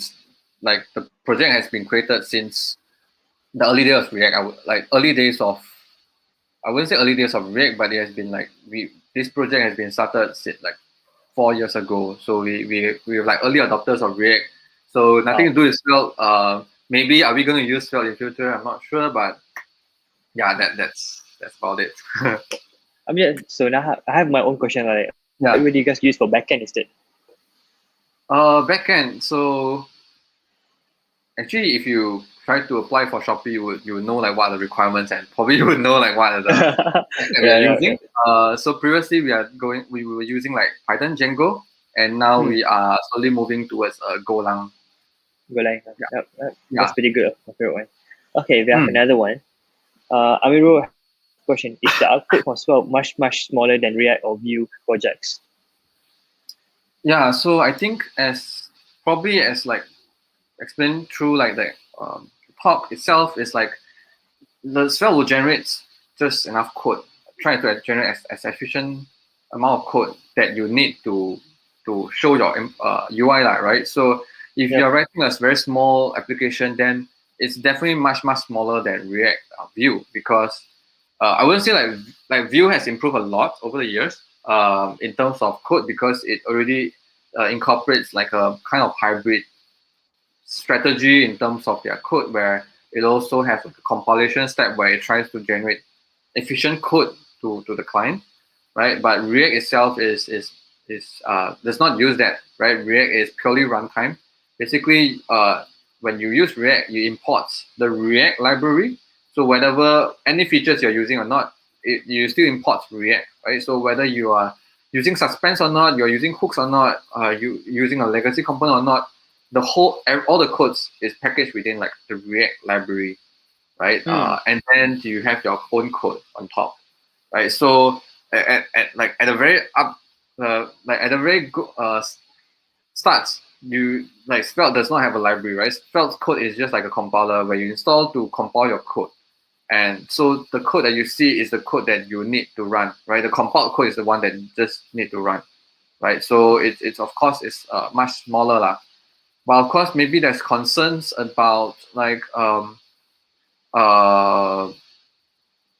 like the project has been created since the early days of React. I wouldn't say early days of React, but it has been like this project has been started since like 4 years ago. So we're like early adopters of React. So nothing to do with Svelte. Maybe are we going to use Svelte in future? I'm not sure, but yeah, that's about it. I mean, so now I have my own question. Like, what would you guys use for backend instead? Backend. So actually, if you try to apply for Shopee, you would know like what are the requirements, and probably you would know like what are the we are using. So previously we were using like Python, Django, and now we are slowly moving towards Golang. Golang. That's pretty good. My favorite one. Okay, we have another one. Amiru, question: is the output for Svelte much smaller than React or Vue projects? Yeah, so I think as like explained through like the talk itself, is like the Svelte will generate just enough code, try to generate as efficient amount of code that you need to show your UI, right? So if you're writing a very small application, then it's definitely much smaller than React Vue, because I wouldn't say like Vue has improved a lot over the years in terms of code, because it already incorporates like a kind of hybrid strategy in terms of their code, where it also has a compilation step where it tries to generate efficient code to the client, right? But React itself does not use that, right? React is purely runtime. Basically, when you use React, you import the React library. So whatever any features you're using or not, you still import React, right? So whether you are using suspense or not, you're using hooks or not, you using a legacy component or not, all the codes is packaged within like the React library, right? And then you have your own code on top, right? So at the very good starts, you like Svelte does not have a library, right? Svelte code is just like a compiler where you install to compile your code. And so the code that you see is the code that you need to run, right? The compiled code is the one that you just need to run, right? So it's of course it's much smaller lah. But of course, maybe there's concerns about like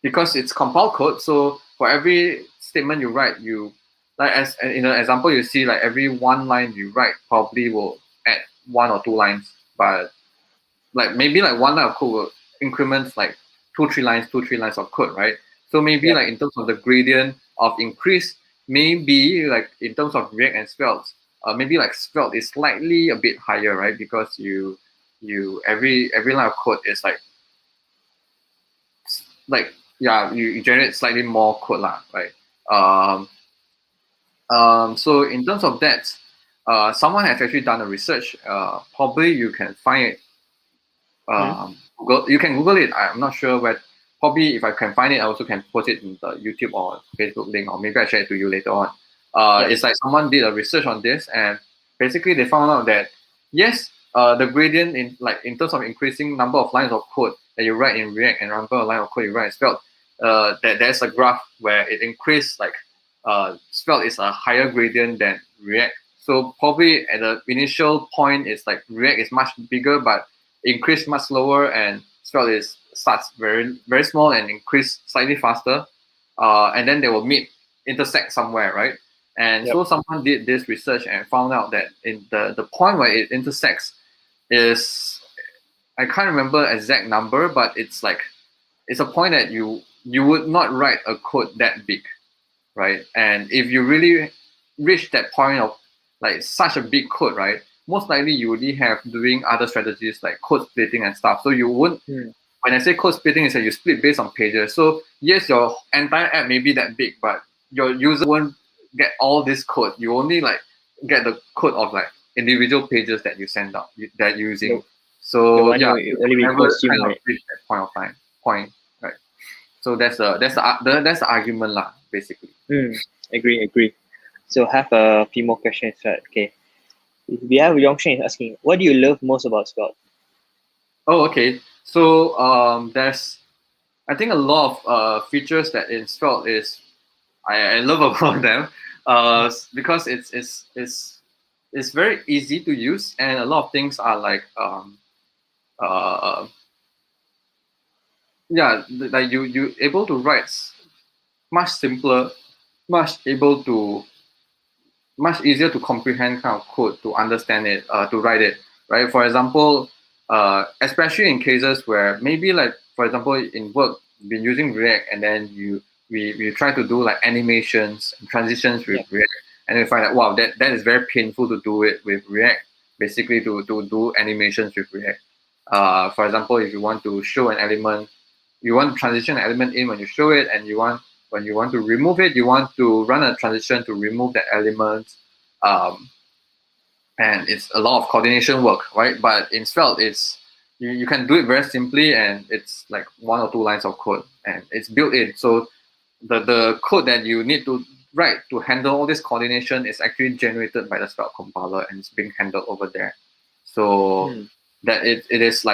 because it's compiled code. So for every statement you write, you like as in an example, you see like every one line you write probably will add 1 or 2 lines, but like maybe like one line of code will increment like 2-3 lines of code, right? So maybe like in terms of the gradient of increase, maybe like in terms of React and Svelte, maybe like Svelte is slightly a bit higher, right? Because you every line of code is like like you generate slightly more code lah, right? So in terms of that, someone has actually done a research. Probably you can find it. Google, you can Google it. I'm not sure where. Probably if I can find it, I also can post it in the YouTube or Facebook link, or maybe I share it to you later on. It's like someone did a research on this, and basically they found out that yes, the gradient in terms of increasing number of lines of code that you write in React and number of lines of code you write in Svelte, that there's a graph where it increased Svelte is a higher gradient than React. So probably at the initial point, it's like React is much bigger, but increase much slower, and Svelte starts very very small and increase slightly faster, and then they will intersect somewhere, right? And so someone did this research and found out that in the point where it intersects is, I can't remember exact number, but it's a point that you would not write a code that big, right? And if you really reach that point of like such a big code, right, most likely you would have doing other strategies like code splitting and stuff. So you wouldn't. When I say code splitting, is that you split based on pages. So yes, your entire app may be that big, but your user won't get all this code. You only get the code of individual pages that you send out that you're using. So yeah, you never kind of reach that point of time. Right? So that's the argument lah, basically. Agree. So have a few more questions, right? Okay. We have Yongshen asking, what do you love most about Svelte? Oh, okay. So there's, I think, a lot of features that in Svelte is I love about them because it's very easy to use, and a lot of things are you able to write much simpler, much easier to comprehend kind of code, to understand it, to write it, right? For example, especially in cases where maybe for example in work you've been using React, and then we try to do animations and transitions with React, and we find that wow, that is very painful to do it with React, basically to do animations with React. For example, if you want to show an element, you want to transition an element in when you show it, and when you want to remove it, you want to run a transition to remove that element. And it's a lot of coordination work, right? But in Svelte, it's you can do it very simply, and it's like 1 or 2 lines of code, and it's built in. So the code that you need to write to handle all this coordination is actually generated by the Svelte compiler, and it's being handled over there. So that it is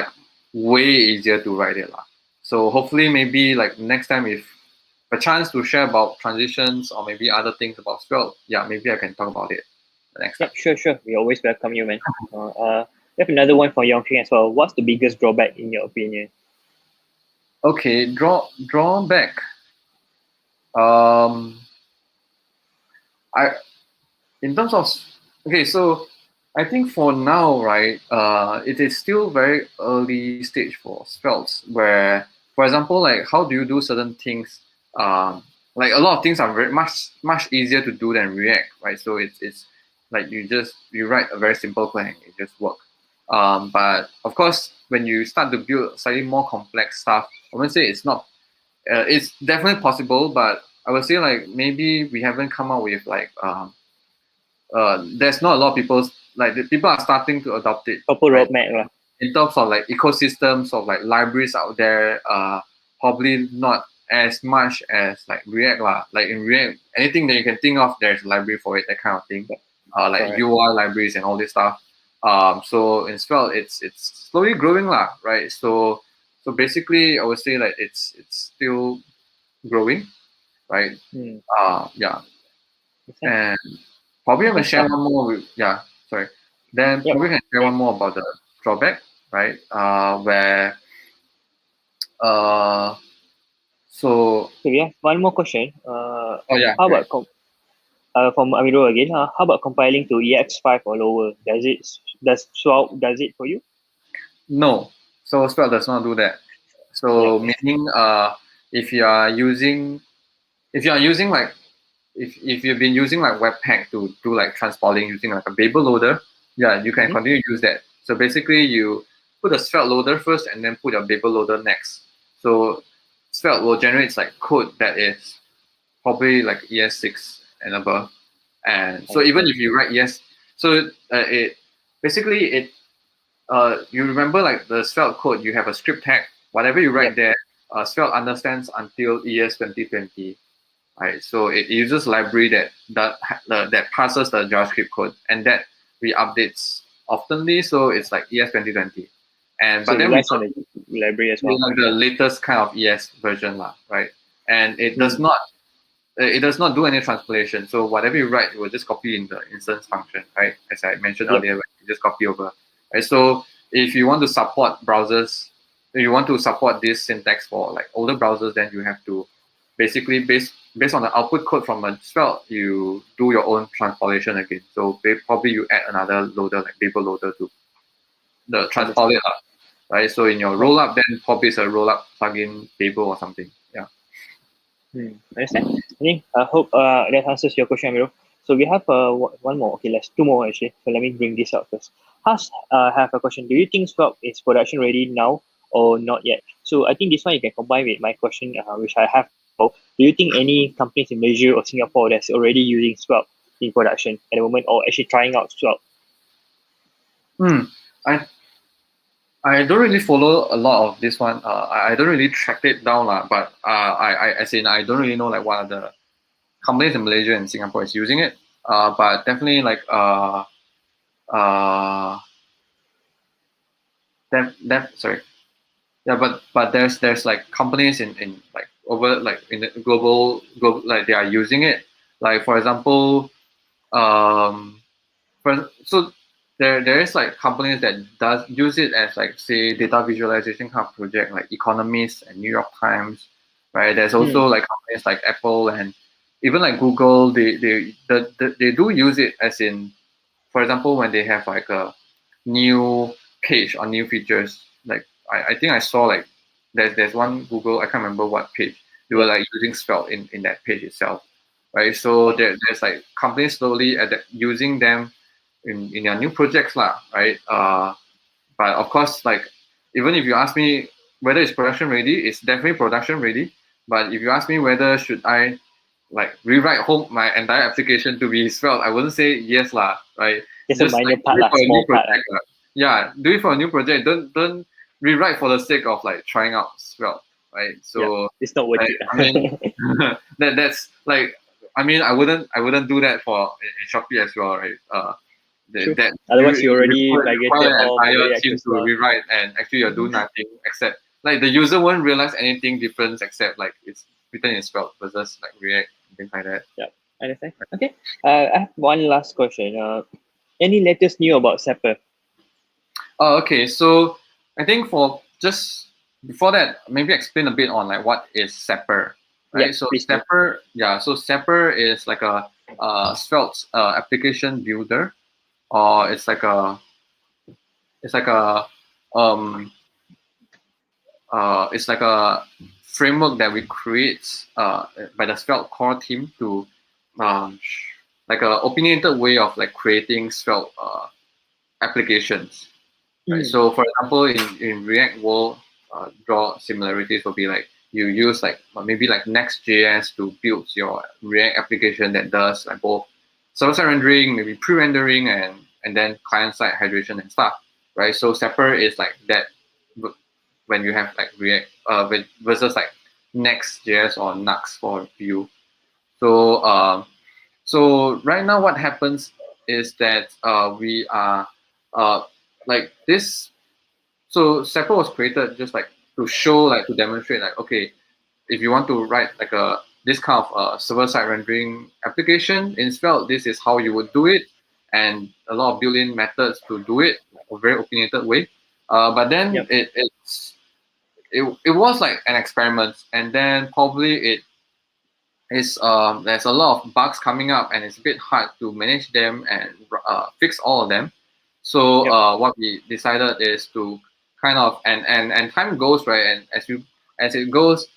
way easier to write it lah. So hopefully maybe next time, if a chance to share about transitions or maybe other things about Svelte, maybe I can talk about it next time. Sure. We always welcome you, man. We have another one for Yongqing as well. What's the biggest drawback in your opinion? Okay, drawback. In terms of, okay, so I think for now, right, it is still very early stage for Svelte, where, for example, how do you do certain things? A lot of things are very much easier to do than React, right? So it's you write a very simple code and it just works. But of course, when you start to build slightly more complex stuff, I wouldn't say it's not. It's definitely possible, but I would say maybe we haven't come up with there's not a lot of people the people are starting to adopt it. Proper roadmap, in terms of ecosystems of libraries out there. Probably not as much as React lah. In React, anything that you can think of, there's a library for it, that kind of thing. UI libraries and all this stuff. So in Svelte, it's slowly growing lah, right? So basically, I would say it's still growing, right? And probably I'm gonna share one more. Then probably can share one more about the drawback, right? Where so we have one more question. How about from Amiro again? How about compiling to EX5 or lower? Does Svelte does it for you? No, so Svelte does not do that. So meaning, if you've been using Webpack to do transponding using a Babel loader, you can continue to use that. So basically, you put a Svelte loader first and then put your Babel loader next. So Svelte will generate like code that is probably like ES6 and above. And so even if you write so it basically it you remember like the Svelte code, you have a script tag. Whatever you write there, Svelte understands until ES 2020. Right, so it uses library that passes the JavaScript code and that re-updates oftenly. So it's like ES 2020, and So but it then we relies on the library as well. like the latest kind of ES version lah, right? And it does not do any transpilation. So whatever you write, it will just copy in the instance function, right? As I mentioned earlier, you just copy over. Right? So if you want to support browsers, if you want to support this syntax for like older browsers, then you have to basically based on the output code from a Svelte, you do your own transpilation again. So probably you add another loader like Babel loader to the transpile it up, right? So in your rollup, then probably it's a rollup plugin Babel or something. Yeah. Understand? I hope that answers your question, Amiro. So we have one more. Okay, two more actually. So let me bring this out first. Has have a question. Do you think Svelte is production ready now or not yet? So I think this one you can combine with my question, which I have. Do you think any companies in Malaysia or Singapore that's already using Svelte in production at the moment, or actually trying out Svelte? I don't really follow a lot of this one. I don't really track it down but I don't really know like what are the companies in Malaysia and Singapore is using it. But definitely like sorry. Yeah, but there's like companies in like over like in the global like they are using it. Like for example, so there is like companies that does use it as like say data visualization kind of project like Economist and New York Times, right? There's also like companies like Apple and even like Google. They do use it as in, for example, when they have like a new page or new features. Like I think I saw like there's one Google, I can't remember what page, they were like using Svelte in that page itself, right? So there's like companies slowly using them in their new projects lah, right? But of course, like even if you ask me whether it's production ready, it's definitely production ready. But if you ask me whether should I like rewrite home my entire application to be Svelte, I wouldn't say yes lah, right? It's a minor part, small part. Yeah, do it for a new project. Don't rewrite for the sake of like trying out Svelte, right? So it's not worth it. I mean, that's like, I mean, I wouldn't do that for in Shopee as well, right? That otherwise you already migrated an all entire team to rewrite, and actually you're doing nothing except like the user won't realize anything different except like it's written in Svelte versus like React and things like that. Yeah, I understand. Okay, I have one last question. Any latest news about Sapper? Oh, okay. So I think for just before that, maybe explain a bit on like what is Sapper, right? Yeah, so Sapper, so Sapper is like a Svelte application builder, or it's like a framework that we create by the Svelte core team to like a opinionated way of like creating Svelte applications. Right? So for example, in React world, draw similarities will be like you use like maybe like Next.js to build your React application that does like both server-side rendering, maybe pre-rendering, and then client-side hydration and stuff, right? So Sapper is like that when you have like React versus like Next.js or Nux for Vue. So so right now what happens is that we are like this. So Sapper was created just like to show, like to demonstrate, like okay, if you want to write like this kind of server-side rendering application in Svelte, this is how you would do it, and a lot of built-in methods to do it, a very opinionated way. But then it was like an experiment, and then probably there's a lot of bugs coming up, and it's a bit hard to manage them and fix all of them. So what we decided is to kind of and time goes, right, and as it goes,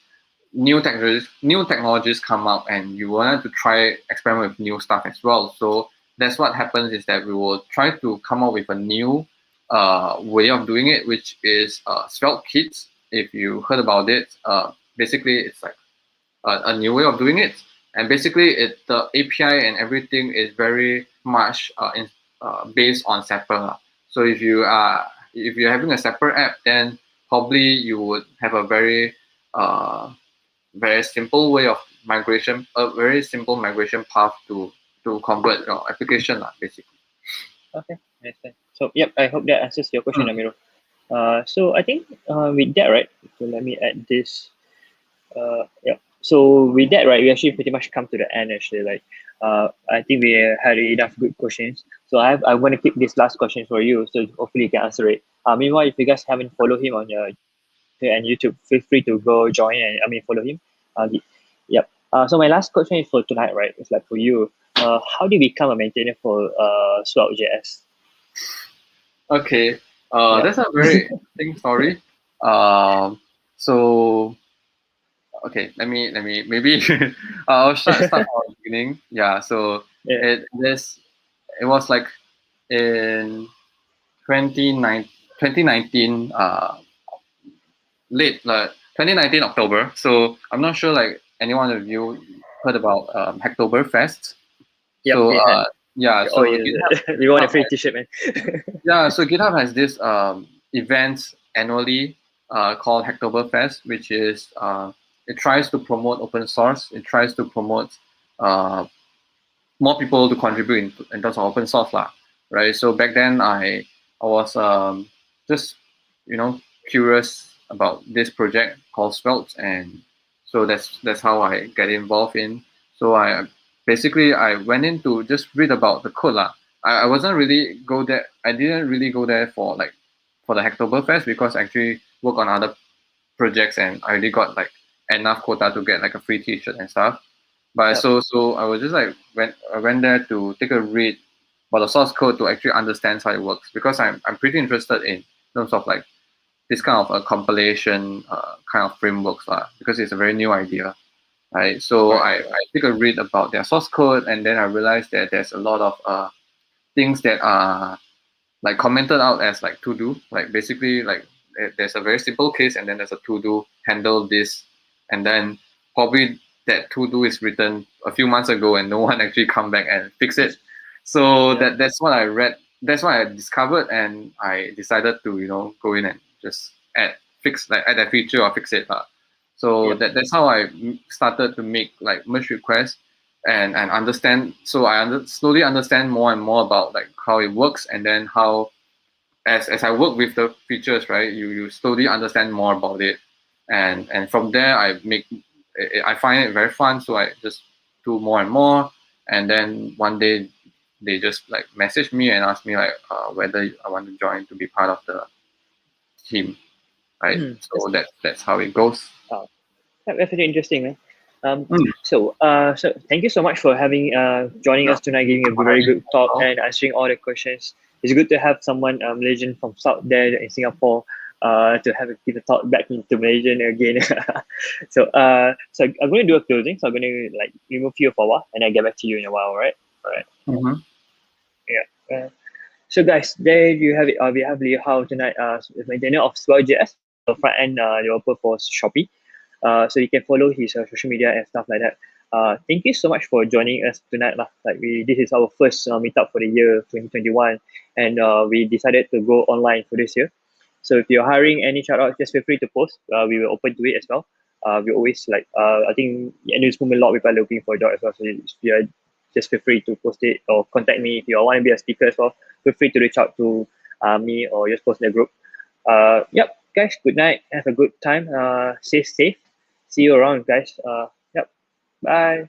new technologies come up, and you wanted to try experiment with new stuff as well. So that's what happens, is that we will try to come up with a new way of doing it, which is Svelte Kits. If you heard about it, basically it's like a new way of doing it. And basically, the API and everything is very much based on Sepper. So if you're having a Sepper app, then probably you would have a very simple way of migration, a very simple migration path to convert your application, basically. Okay, understand. So yep, I hope that answers your question, Amirul. So I think with that, right? So let me add this. Yeah. So with that, right, we actually pretty much come to the end. Actually, like, I think we had enough good questions. So I'm going to keep this last question for you. So hopefully you can answer it. Meanwhile, if you guys haven't followed him on your and YouTube, feel free to go join and follow him. Yep. So my last question is for tonight, right? It's like for you. How do you become a maintainer for Svelte.js? Okay. That's a very interesting story. So okay, let me maybe I'll start from the beginning. Yeah. So Yeah. it was like in 2019 late 2019 October. So I'm not sure like anyone of you heard about Hacktoberfest. Yep, So we had. yeah, Oh, so yeah. We want a free T-shirt, man. yeah, so GitHub has this event annually called Hacktoberfest, which is it tries to promote open source. It tries to promote more people to contribute in terms of open source, lah, right? So back then I was just curious about this project called Svelte, and so that's how I get involved in. So I basically I went in to just read about the code, lah. I wasn't really go there. I didn't really go there for the Hacktoberfest because I actually work on other projects and I already got like enough quota to get like a free T-shirt and stuff. But Yep. so I was just like I went there to take a read about the source code to actually understand how it works because I'm pretty interested in terms of like this kind of a compilation kind of frameworks because it's a very new idea, right? So Right. I took a read about their source code and then I realized that there's a lot of things that are like commented out as like to do, like basically like there's a very simple case and then there's a to do handle this, and then probably that to do is written a few months ago and no one actually come back and fix it. So Yeah. that's what I read. That's what I discovered, and I decided to go in and just add that feature or fix it. So Yep. that's how I started to make like merge requests and understand. So I slowly understand more and more about like how it works, and then how as I work with the features, right, you slowly understand more about it, and from there I find it very fun. So I just do more and more, and then one day they just like message me and ask me like whether I want to join to be part of the team, right? So that's how it goes. Wow. That's very interesting, man. Mm. So thank you so much for having joining us tonight, giving a very good talk and answering all the questions. It's good to have someone Malaysian from South there in Singapore to give a talk back into Malaysian again. So I'm going to do a closing. So I'm going to like remove you for a while and then get back to you in a while. All right. All right. Mm-hmm. Yeah. So guys, there you have it. We have Li Hau tonight. Maintainer of Svelte.js, front end developer for Shopee. So you can follow his social media and stuff like that. Thank you so much for joining us tonight. Like this is our first meetup for the year 2021, and we decided to go online for this year. So if you're hiring any shout out, just feel free to post. We will open to it as well. We always like I think in this moment a lot of people are looking for a job as well. So if you are, just feel free to post it or contact me if you want to be a speaker as well. Feel free to reach out to me or just post in the group. Yep, guys. Good night. Have a good time. Stay safe. See you around, guys. Yep. Bye.